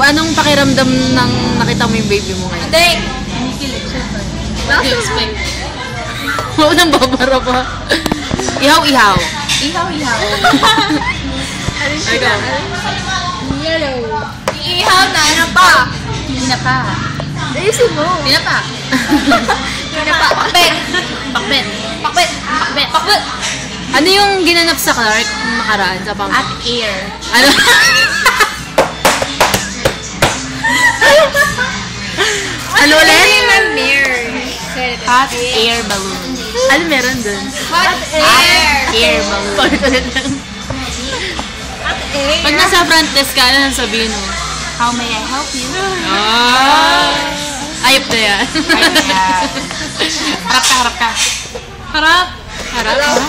anong pakiramdam nang nakita mo yung baby mo ngayon? Hindi! Kinikilig siya. What do you expect? Oo, nang babara pa. Ihaw-ihaw. Ihaw-ihaw. Ikaw. Yellow. Ihaw na, ano pa? Pinapa. Ayusin mo. Pinapa. Pinapa. Pakbet. Pakbet. Pakbet. Pakbet. Pakbet. Ano yung ginanap sa Clark nung nakaraan sa pang... At air. Ano? Ano ulit? Hot air balloon. Ano meron dun? Hot air. Air balloon. Paulit-ulit lang. Hot air. Pag nasa front desk ka, ano sabihin mo? How may I help you? Ayop na yan. Harap ka, harap ka. Harap. Harap.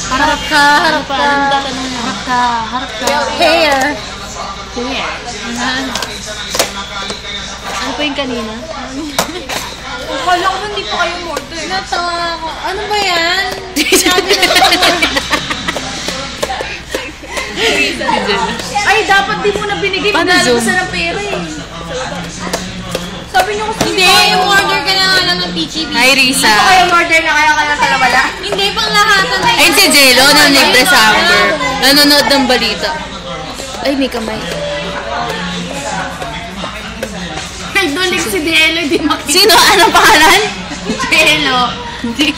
Harap ka, harap ka. Harap ka, harap ka. Hair. Hair. Ano pa yung kanina? Akala ko hindi pa kayo order. Natawa ako. Ano ba yan? Ay, dapat di mo na binigay. Maglalabas na ng pera eh. Sabi niyo kasi hindi, order ka na nga lang ng PGB. Hi, Risa. Ito kayo order na kaya ka na talawala? Hindi, pang lahatan na. Ayun si Jello, nanibre sa Amber. Nanonood ng balita. Ay, may kamay. Nagdulig si Jello, di makita. Sino? Anong pangalan? Jello. Hindi.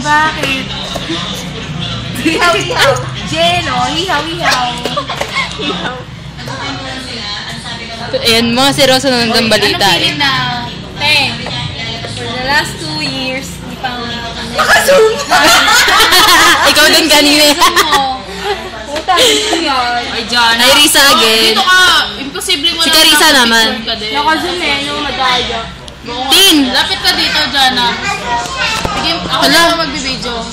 Bakit? Ihaw, ihaw. Jello, ihaw, ihaw. Ihaw. Ayan, mga seryoso na ng balita. Ano feeling na? For the last 2 years, di pa ako Naka-zoom! Ikaw din kanina. Puta, ano yan? Ay, Jana. Ay, Risa again. Dito ka, imposible mo Si Carissa naman. Naka-zoom eh, nung madaya. Tin! Lapit ka dito, Jana. Sige, ako Hala. na magbibideo.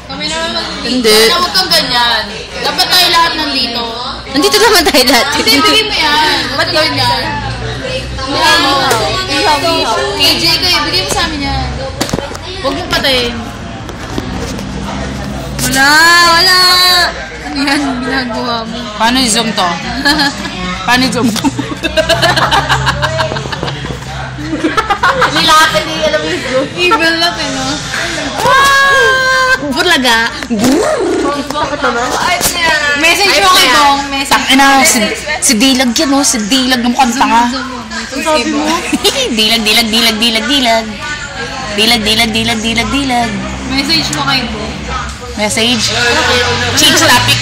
Kami naman magbibideo. Hindi. Jana, huwag kang ganyan. Dapat tayo lahat nandito. Nandito naman tayo lahat. Hindi, bigay mo yan. Ba't ganyan? Ihaw, ihaw. KJ kayo, bigay mo sa amin yan. Huwag mong patayin. Wala! Ano yan, ginagawa mo? Paano i-zoom to? Paano i-zoom to? Nilapit ni alam mo yung evil na no? Bulaga! Message mo kay Bong. Ano, si Dilag yan, oh. Si Dilag na mukhang tanga. Sabi mo? Dilag, dilag, dilag, dilag, dilag. Dilag, dilag, dilag, dilag, dilag. Message mo kay Bong. Message. Change topic.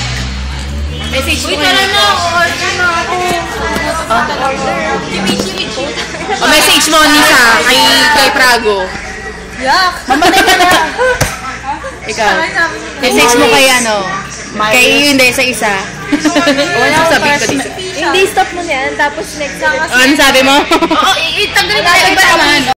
Message mo. Uy, tara na. Order na ako. Order. O message mo, Nisa, kay Prago. Yak. Mamatay ka na. Ikaw. Message mo kay ano? Kay hindi, sa isa. Wala sabi ko dito. Hindi, stop mo na yan. Tapos next. Ano sabi mo? Oo, itanggalin na. Iba naman.